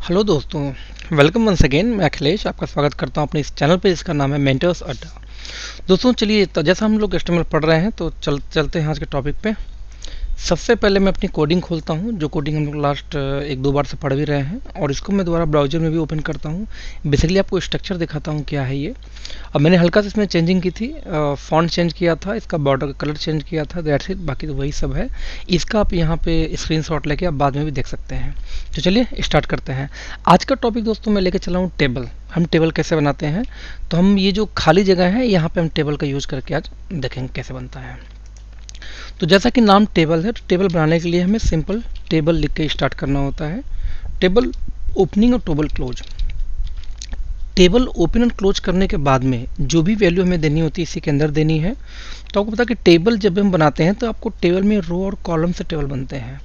Hello दोस्तों, welcome once again. मैं अखिलेश आपका स्वागत करता हूं अपने इस चैनल पे जिसका नाम है मेंटर्स अड्डा। दोस्तों चलिए, तो जैसा हम लोग एचटीएमएल पढ़ रहे हैं तो चलते हैं आज के टॉपिक पे। सबसे पहले मैं अपनी कोडिंग खोलता हूँ, जो कोडिंग हम लोग लास्ट एक दो बार से पढ़ भी रहे हैं, और इसको मैं दोबारा ब्राउजर में भी ओपन करता हूँ। बेसिकली आपको स्ट्रक्चर दिखाता हूँ क्या है ये। अब मैंने हल्का सा इसमें चेंजिंग की थी, फॉन्ट चेंज किया था, इसका बॉर्डर का कलर चेंज किया था, दैट्स इट। बाकी तो वही सब है। इसका आप यहाँ पे स्क्रीनशॉट लेके आप बाद में भी देख सकते हैं। तो चलिए स्टार्ट करते हैं। आज का टॉपिक दोस्तों मैं लेके चला हूँ टेबल। हम टेबल कैसे बनाते हैं, तो हम ये जो खाली जगह है यहाँ पे हम टेबल का यूज़ करके आज देखेंगे कैसे बनता है। तो जैसा कि नाम टेबल है, तो टेबल बनाने के लिए हमें सिंपल टेबल लिख के स्टार्ट करना होता है। टेबल ओपनिंग और टेबल क्लोज। टेबल ओपन और क्लोज करने के बाद में जो भी वैल्यू हमें देनी होती है इसी के अंदर देनी है। तो आपको पता है कि टेबल जब हम बनाते हैं तो आपको टेबल में रो और कॉलम से टेबल बनते हैं।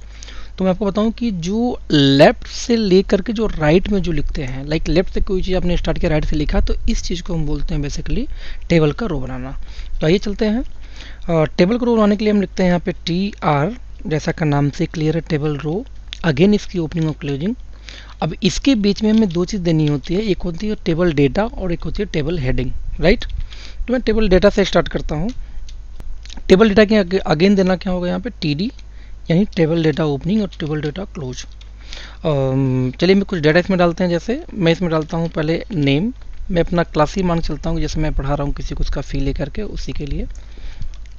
तो मैं आपको बताऊं कि जो लेफ्ट से लेकर के जो राइट में जो लिखते हैं, लाइक लेफ्ट से कोई चीज़ आपने स्टार्ट किया, राइट से लिखा, तो इस चीज़ को हम बोलते हैं बेसिकली टेबल का रो बनाना। तो आइए चलते हैं। टेबल को रो बनाने के लिए हम लिखते हैं यहाँ पे टी आर, जैसा का नाम से क्लियर है, टेबल रो। अगेन इसकी ओपनिंग और क्लोजिंग। अब इसके बीच में हमें दो चीज़ देनी होती है, एक होती है टेबल डेटा और एक होती है टेबल हेडिंग, राइट। तो मैं टेबल डेटा से स्टार्ट करता हूँ। टेबल डेटा के अगेन देना क्या होगा यहाँ पे, टी डी, यानी टेबल डेटा ओपनिंग और टेबल डेटा क्लोज। चलिए मैं कुछ डेटा इसमें डालते हैं। जैसे मैं इसमें डालता हूँ पहले नेम। मैं अपना क्लास ही मान चलता हूँ, जैसे मैं पढ़ा रहा हूँ किसी को उसका फी लेकर के, उसी के लिए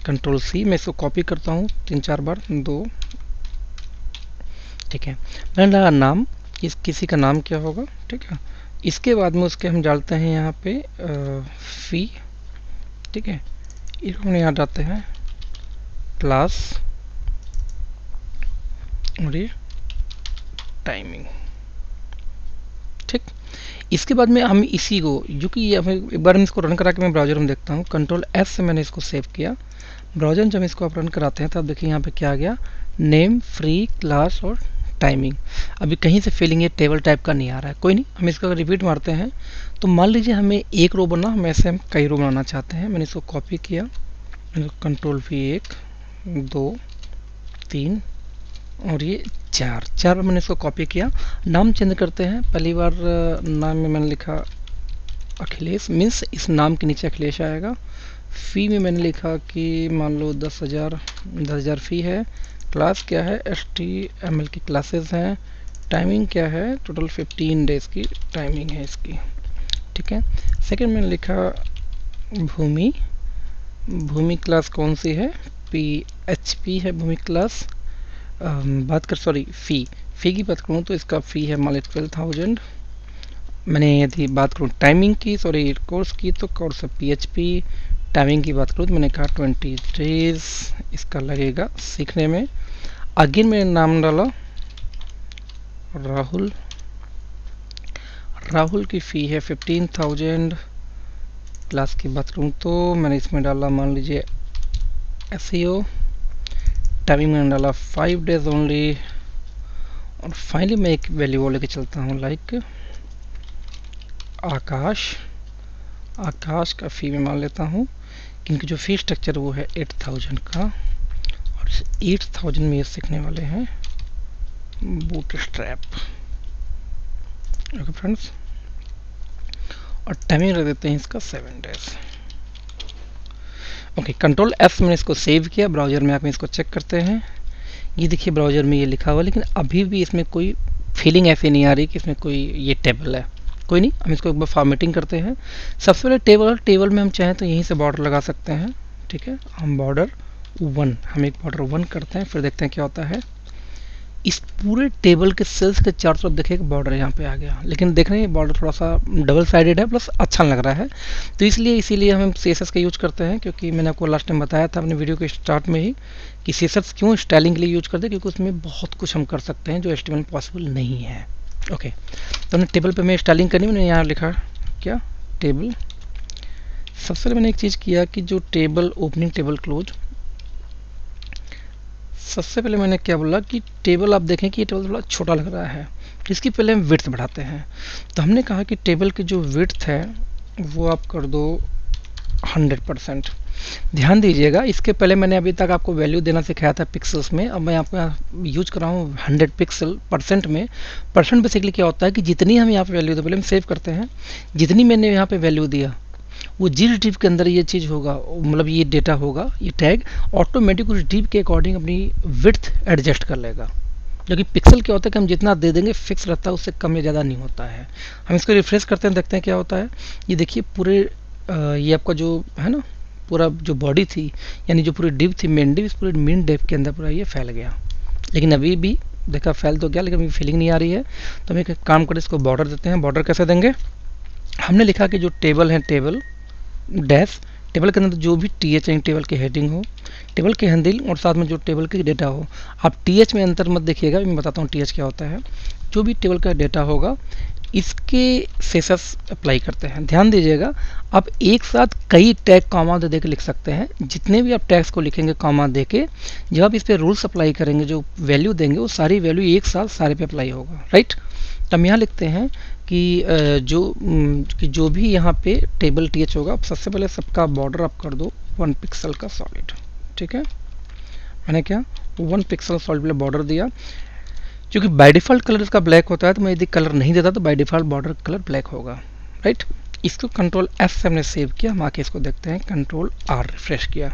कंट्रोल सी। मैं इसको कॉपी करता हूँ 3-4 बार, 2, ठीक है। मैंने डाला नाम, किसी का नाम क्या होगा, ठीक है। इसके बाद में उसके हम डालते हैं यहाँ पे फी, ठीक है। इसको हम यहाँ डालते हैं क्लास और ये टाइमिंग, ठीक। इसके बाद में हम इसी को, जो कि एक बार मैं इसको रन करा के मैं ब्राउजर में देखता हूँ, कंट्रोल एस से मैंने इसको सेव किया। ब्राउजर जब इसको आप रन कराते हैं तो आप देखिए यहाँ पे क्या आ गया, नेम, फ्री, क्लास और टाइमिंग। अभी कहीं से फीलिंग ये टेबल टाइप का नहीं आ रहा है, कोई नहीं, हम इसका रिपीट मारते हैं। तो मान लीजिए हमें एक रो बनना, हम ऐसे हम कई रो बनाना चाहते हैं। मैंने इसको कॉपी किया, कंट्रोल वी, 1, 2, 3 और ये 4 बार मैंने इसको कॉपी किया। नाम चेंज करते हैं। पहली बार नाम में मैंने लिखा अखिलेश, मीन्स इस नाम के नीचे अखिलेश आएगा। फ़ी में मैंने लिखा कि मान लो 10,000 फ़ी है। क्लास क्या है, HTML की क्लासेस हैं। टाइमिंग क्या है, टोटल 15 डेज़ की टाइमिंग है इसकी, ठीक है। सेकंड मैंने लिखा भूमि। भूमि क्लास कौन सी है, PHP है भूमि क्लास। फ़ी की बात करूँ तो इसका फ़ी है मान ली 12,000। मैंने यदि बात करूँ टाइमिंग की, सॉरी कोर्स की, तो कोर्स PHP। टाइमिंग की बात करूँ तो मैंने कहा 20 डेज इसका लगेगा सीखने में। अगेन मैंने नाम डाला राहुल। राहुल की फ़ी है 15,000। क्लास की बात करूँ तो मैंने इसमें डाला मान लीजिए SEO। टाइमिंग मैंने डाला 5 डेज ओनली। और फाइनली मैं एक वैल्यू लेके चलता हूँ, लाइक आकाश। आकाश का फ़ी में मान लेता हूँ, क्योंकि जो फ़ी स्ट्रक्चर वो है 8,000 का, और 8,000 में ये सीखने वाले हैं बूटस्ट्रैप, ओके फ्रेंड्स। और टाइमिंग रख देते हैं इसका 7 डेज। ओके, कंट्रोल एफ मैंने इसको सेव किया। ब्राउज़र में आप इसको चेक करते हैं, ये देखिए ब्राउज़र में ये लिखा हुआ, लेकिन अभी भी इसमें कोई फीलिंग ऐसी नहीं आ रही कि इसमें कोई ये टेबल है। कोई नहीं, हम इसको एक बार फॉर्मेटिंग करते हैं। सबसे पहले टेबल में हम चाहें तो यहीं से बॉर्डर लगा सकते हैं, ठीक है। हम बॉर्डर 1, हम एक बॉर्डर 1 करते हैं, फिर देखते हैं क्या होता है। इस पूरे टेबल के सेल्स के चारों तरफ देखिए बॉर्डर यहाँ पे आ गया, लेकिन देख रहे हैं बॉर्डर थोड़ा सा डबल साइडेड है, प्लस अच्छा लग रहा है। तो इसीलिए हम CSS का यूज करते हैं, क्योंकि मैंने आपको लास्ट टाइम बताया था अपने वीडियो के स्टार्ट में ही कि CSS क्यों स्टाइलिंग के लिए यूज करते हैं, क्योंकि उसमें बहुत कुछ हम कर सकते हैं जो HTML पॉसिबल नहीं है। ओके, तो हमने टेबल पे मैं स्टाइलिंग करनी, मैंने यहाँ लिखा क्या, टेबल। सबसे पहले मैंने एक चीज़ किया कि जो टेबल ओपनिंग, टेबल क्लोज, सबसे पहले मैंने क्या बोला कि टेबल, आप देखें कि ये टेबल थोड़ा छोटा लग रहा है, इसकी पहले हम विड्थ बढ़ाते हैं। तो हमने कहा कि टेबल की जो विड्थ है वो आप कर दो 100%। ध्यान दीजिएगा, इसके पहले मैंने अभी तक आपको वैल्यू देना सिखाया था पिक्सल्स में, अब मैं आपको यहाँ यूज कर रहा हूँ 100 पिक्सल परसेंट में। परसेंट बेसिकली क्या होता है कि जितनी हम यहाँ पे वैल्यू, तो पहले हम सेव करते हैं, जितनी मैंने यहाँ पे वैल्यू दिया वो जिस डिप के अंदर ये चीज़ होगा, मतलब ये डेटा होगा, ये टैग ऑटोमेटिक उस डिप के अकॉर्डिंग अपनी विड्थ एडजस्ट कर लेगा। जो कि पिक्सल क्या होता है कि हम जितना दे देंगे फिक्स रहता है, उससे कम या ज़्यादा नहीं होता है। हम इसको रिफ्रेश करते हैं, देखते हैं क्या होता है। ये देखिए पूरे ये आपका जो है ना, पूरा जो बॉडी थी, यानी जो पूरी डिप थी, मेन डिप, इस पूरे मेन डिप के अंदर पूरा ये फैल गया। लेकिन अभी भी देखा फैल तो गया, लेकिन अभी फीलिंग नहीं आ रही है। तो हम एक काम करें, इसको बॉर्डर देते हैं। बॉर्डर कैसे देंगे, हमने लिखा कि जो टेबल है, टेबल डैश, टेबल के अंदर जो भी टी एच टेबल की हेडिंग हो, टेबल की हैंडल और साथ में जो टेबल की डेटा हो। आप टी एच में अंतर मत देखिएगा, मैं बताता हूँ टी एच क्या होता है। जो भी टेबल का डेटा होगा इसके सेसेस अप्लाई करते हैं। ध्यान दीजिएगा, आप एक साथ कई टैग कॉमा दे के लिख सकते हैं। जितने भी आप टैग्स को लिखेंगे कॉमा दे के, जब आप इस पर रूल्स अप्लाई करेंगे, जो वैल्यू देंगे वो सारी वैल्यू एक साथ सारे पे अप्लाई होगा, राइट। तो हम यहाँ लिखते हैं कि जो भी यहाँ पे टेबल टी एच होगा, सबसे पहले सबका बॉर्डर आप कर दो 1 पिक्सल का सॉलिड, ठीक है। मैंने क्या 1 पिक्सल सॉलिड बॉर्डर दिया। क्योंकि बाय डिफ़ॉल्ट कलर इसका ब्लैक होता है, तो मैं यदि कलर नहीं देता तो by default border colour black होगा, राइट। इसको कंट्रोल एस से हमने सेव किया। हम आके इसको देखते हैं, कंट्रोल आर रिफ्रेश किया।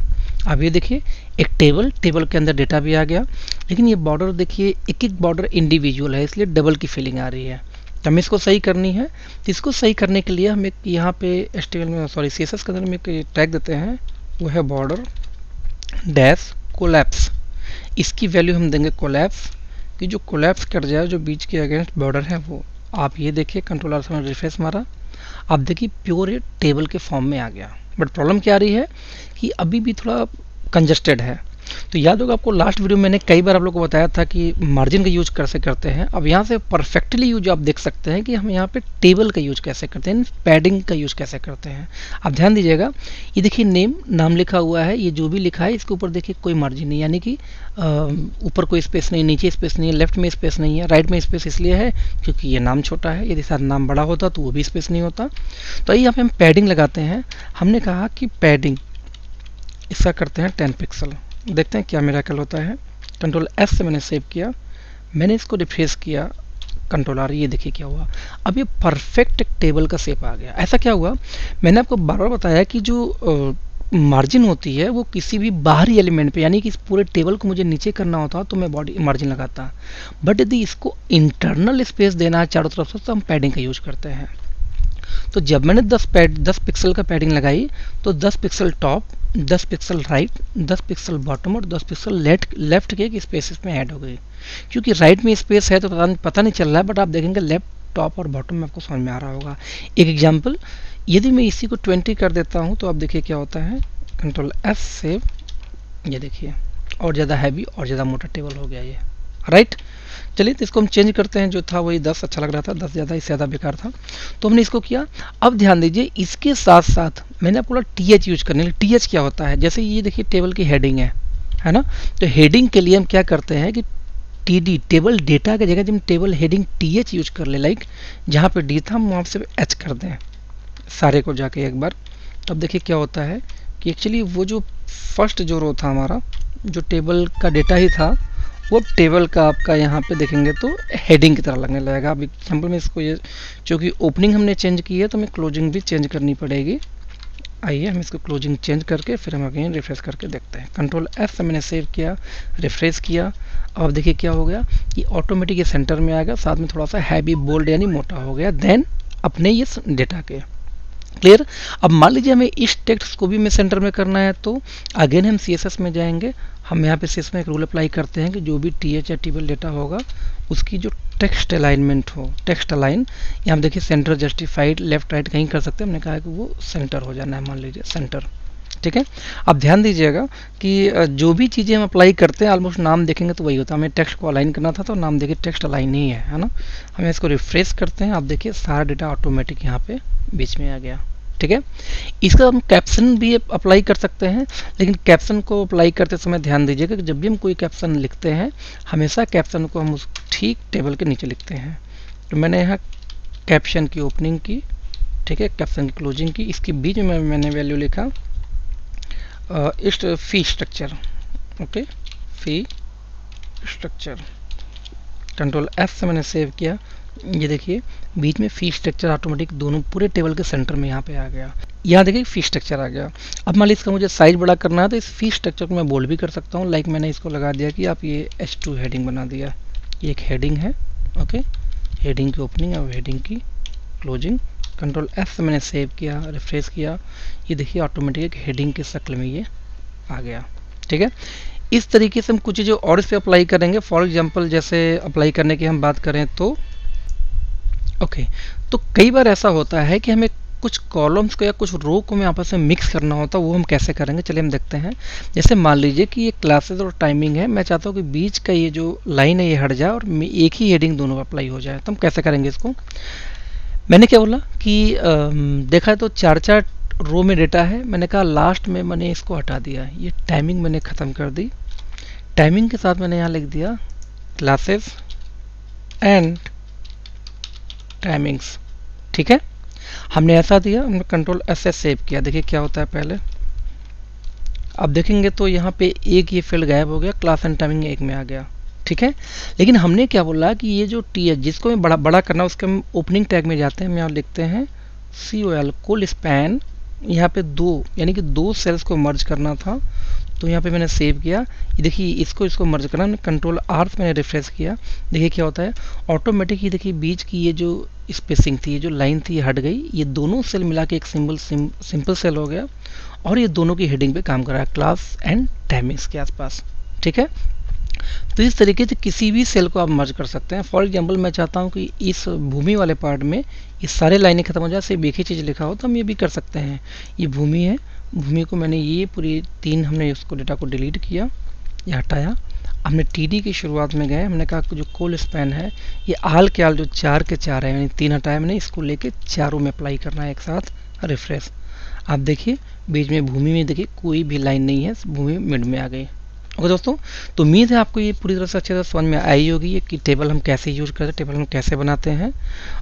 अब ये देखिए एक टेबल के अंदर डेटा भी आ गया, लेकिन ये बॉर्डर देखिए एक एक बॉर्डर इंडिविजुअल है, इसलिए डबल की फीलिंग आ रही है। तो हमें इसको सही करनी है। तो इसको सही करने के लिए हम एक यहाँ पे HTML में, सॉरी CSS के अंदर में एक टैग देते हैं, वो है बॉर्डर डैश कोलैप्स। इसकी वैल्यू हम देंगे कोलैप्स, कि जो कोलैप्स कर जाए, जो बीच के अगेंस्ट बॉर्डर है वो। आप ये देखिए कंट्रोल आर से रिफ्रेश मारा, आप देखिए प्योर ये टेबल के फॉर्म में आ गया। बट प्रॉब्लम क्या आ रही है कि अभी भी थोड़ा कंजस्टेड है। तो याद होगा आपको, लास्ट वीडियो में मैंने कई बार आप लोगों को बताया था कि मार्जिन का यूज कैसे करते हैं। अब यहाँ से परफेक्टली यूज आप देख सकते हैं कि हम यहाँ पे टेबल का यूज कैसे करते हैं, पैडिंग का यूज कैसे करते हैं। आप ध्यान दीजिएगा, ये देखिए नाम लिखा हुआ है, ये जो भी लिखा है इसके ऊपर देखिए कोई मार्जिन नहीं, यानी कि ऊपर कोई स्पेस नहीं, नीचे स्पेस नहीं है, लेफ्ट में स्पेस नहीं है, राइट में स्पेस इसलिए है क्योंकि ये नाम छोटा है। यदि साथ नाम बड़ा होता तो वो भी स्पेस नहीं होता। तो यहाँ पे हम पैडिंग लगाते हैं। हमने कहा कि पैडिंग इसका करते हैं 10 पिक्सल। देखते हैं क्या मेरा कल होता है। कंट्रोल एस से मैंने सेव किया, मैंने इसको रिफ्रेश किया, कंट्रोल आर, ये देखिए क्या हुआ। अब ये परफेक्ट टेबल का शेप आ गया। ऐसा क्या हुआ, मैंने आपको बार बार बताया कि जो मार्जिन होती है वो किसी भी बाहरी एलिमेंट पे, यानी कि इस पूरे टेबल को मुझे नीचे करना होता तो मैं बॉडी मार्जिन लगाता। बट यदि इसको इंटरनल स्पेस देना है चारों तरफ से, तो हम पैडिंग का यूज करते हैं। तो जब मैंने 10 पिक्सल का पैडिंग लगाई, तो 10 pixel top, 10 pixel right, 10 pixel bottom और 10 पिक्सल लेफ्ट के स्पेस में ऐड हो गई। क्योंकि राइट में स्पेस है तो पता नहीं चल रहा है, बट आप देखेंगे लेफ्ट, टॉप और बॉटम में आपको समझ में आ रहा होगा। एक एग्जांपल, यदि मैं इसी को 20 कर देता हूं, तो आप देखिए क्या होता है। कंट्रोल एस सेव, ये देखिए और ज़्यादा हैवी और ज़्यादा मोटा टेबल हो गया ये, राइट। चलिए तो इसको हम चेंज करते हैं। जो था वही 10 अच्छा लग रहा था, 10 ज़्यादा, इससे ज़्यादा बेकार था, तो हमने इसको किया। अब ध्यान दीजिए, इसके साथ साथ मैंने आपको बोला TH यूज करने के लिए। TH क्या होता है, जैसे ये देखिए टेबल की हेडिंग है ना। तो हेडिंग के लिए हम क्या करते हैं कि TD, टेबल डेटा की जगह जब हम टेबल हेडिंग TH यूज कर ले, लाइक जहाँ पे D था हम वहाँ से H कर दें सारे को जाके एक बार। तब देखिए क्या होता है कि एक्चुअली वो जो फर्स्ट जो रो था हमारा, जो टेबल का डेटा ही था, वो टेबल का आपका यहाँ पे देखेंगे तो हेडिंग की तरह लगने लगेगा। अब एग्जाम्पल में इसको, ये चूँकि ओपनिंग हमने चेंज की है तो हमें क्लोजिंग भी चेंज करनी पड़ेगी। आइए हम इसको क्लोजिंग चेंज करके फिर हम अगेन रिफ्रेश करके देखते हैं। कंट्रोल एफ से मैंने सेव किया, रिफ्रेश किया। अब देखिए क्या हो गया कि ऑटोमेटिक ये सेंटर में आ गया, साथ में थोड़ा सा हैवी बोल्ड यानी मोटा हो गया, देन अपने ये डेटा के। क्लियर। अब मान लीजिए हमें इस टेक्स्ट को भी मैं सेंटर में करना है, तो अगेन हम CSS में जाएंगे। हम यहाँ पे CSS में एक रूल अप्लाई करते हैं कि जो भी TH या टेबल डेटा होगा उसकी जो टेक्स्ट अलाइनमेंट हो, टेक्स्ट अलाइन, यहाँ हम देखिए सेंटर जस्टिफाइड, लेफ्ट राइट कहीं कर सकते हैं। हमने कहा है कि वो सेंटर हो जाना है, मान लीजिए सेंटर, ठीक है। अब ध्यान दीजिएगा कि जो भी चीज़ें हम अप्लाई करते हैं ऑलमोस्ट नाम देखेंगे तो वही होता है। हमें टेक्स्ट को अलाइन करना था तो नाम देखिए टेक्स्ट अलाइन ही है ना। हमें इसको रिफ्रेश करते हैं, आप देखिए सारा डेटा ऑटोमेटिक यहाँ पे बीच में आ गया, ठीक है। इसका हम कैप्शन भी अप्लाई कर सकते हैं, लेकिन कैप्शन को अप्लाई करते समय ध्यान दीजिएगा कि जब भी हम कोई कैप्शन लिखते हैं हमेशा कैप्शन को हम उस ठीक टेबल के नीचे लिखते हैं। तो मैंने यहाँ कैप्शन की ओपनिंग की, ठीक है, कैप्शन की क्लोजिंग की, इसके बीच में मैंने वैल्यू लिखा east fee structure, okay, fee structure, control F से मैंने सेव किया। ये देखिए बीच में फी स्ट्रक्चर ऑटोमेटिक दोनों पूरे टेबल के सेंटर में यहाँ पे आ गया। यहाँ देखिए फी स्ट्रक्चर आ गया। अब मान लीजिए इसका मुझे साइज बड़ा करना है तो इस फी स्ट्रक्चर को मैं बोल्ड भी कर सकता हूँ। लाइक मैंने इसको लगा दिया कि आप ये H2 हेडिंग बना दिया। ये एक हेडिंग है, ओके, हेडिंग की ओपनिंग और हेडिंग की क्लोजिंग। कंट्रोल एफ से मैंने सेव किया, रिफ्रेश किया। ये देखिए ऑटोमेटिक एक हेडिंग के शक्ल में ये आ गया। ठीक है, इस तरीके से हम कुछ चीज़ें और इस पर अप्लाई करेंगे। फॉर एग्जांपल जैसे अप्लाई करने की हम बात करें तो ओके, तो कई बार ऐसा होता है कि हमें कुछ कॉलम्स को या कुछ रो को हमें आपस में मिक्स करना होता है। वो हम कैसे करेंगे, चलिए हम देखते हैं। जैसे मान लीजिए कि ये क्लासेस और टाइमिंग है, मैं चाहता हूँ कि बीच का ये जो लाइन है ये हट जाए और एक ही हेडिंग दोनों पर अप्लाई हो जाए। तो हम कैसे करेंगे इसको? मैंने क्या बोला कि देखा तो 4-4 रो में डेटा है। मैंने कहा लास्ट में मैंने इसको हटा दिया, ये टाइमिंग मैंने ख़त्म कर दी। टाइमिंग के साथ मैंने यहाँ लिख दिया क्लासेस एंड टाइमिंग्स। ठीक है, हमने ऐसा दिया, हमने कंट्रोल एस से सेव किया। देखिए क्या होता है पहले, अब देखेंगे तो यहाँ पे एक ये फील्ड गायब हो गया, क्लास एंड टाइमिंग एक में आ गया। ठीक है, लेकिन हमने क्या बोला कि ये जो टी है जिसको मैं बड़ा करना उसके हम ओपनिंग टैग में जाते हैं। हम यहाँ लिखते हैं COL कोल स्पैन, यहाँ पे 2 यानी कि 2 सेल्स को मर्ज करना था। तो यहाँ पे मैंने सेव किया। ये देखिए इसको मर्ज करना, मैंने कंट्रोल R से मैंने रिफ्रेश किया। देखिए क्या होता है ऑटोमेटिक, ये देखिए बीच की ये जो स्पेसिंग थी, ये जो लाइन थी, ये हट गई। ये दोनों सेल मिला के एक सिंपल सेल हो गया और ये दोनों की हेडिंग पे काम कर रहा है, क्लास एंड टाइमिंग्स के आसपास। ठीक है, तो इस तरीके से किसी भी सेल को आप मर्ज कर सकते हैं। फॉर एग्जांपल मैं चाहता हूं कि इस भूमि वाले पार्ट में ये सारे लाइनें खत्म हो जाए, सिर्फ एक ही चीज़ लिखा हो, तो हम ये भी कर सकते हैं। ये भूमि है, भूमि को मैंने ये पूरी 3 हमने उसको डेटा को डिलीट किया, ये हटाया। हमने TD की शुरुआत में गए, हमने कहा कि जो कोल स्पैन है ये आल के आल जो 4 के 4 है, यानी 3 हटाया मैंने, इसको लेके चारों में अप्लाई करना है एक साथ। रिफ्रेश, आप देखिए बीच में भूमि में देखिए कोई भी लाइन नहीं है, भूमि मिड में आ गई। ओके दोस्तों, तो उम्मीद है आपको ये पूरी तरह से अच्छे से समझ में आई होगी कि टेबल हम कैसे यूज करते हैं, टेबल हम कैसे बनाते हैं,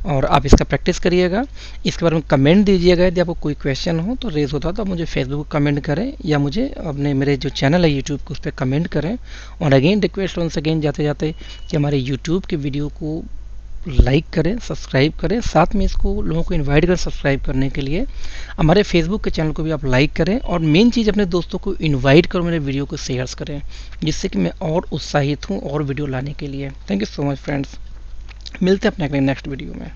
और आप इसका प्रैक्टिस करिएगा। इसके बारे में कमेंट दीजिएगा। यदि आपको कोई क्वेश्चन हो तो रेज होता तो आप मुझे फेसबुक कमेंट करें या मुझे अपने मेरे जो चैनल है यूट्यूब को उस पर कमेंट करें। और अगेन रिक्वेस्ट वंस अगेन जाते जाते कि हमारे यूट्यूब के वीडियो को लाइक करें, सब्सक्राइब करें, साथ में इसको लोगों को इनवाइट करें सब्सक्राइब करने के लिए। हमारे फेसबुक के चैनल को भी आप लाइक करें और मेन चीज़ अपने दोस्तों को इनवाइट करो, मेरे वीडियो को शेयर्स करें, जिससे कि मैं और उत्साहित हूँ और वीडियो लाने के लिए। Thank you so much friends, मिलते हैं अपने नेक्स्ट वीडियो में।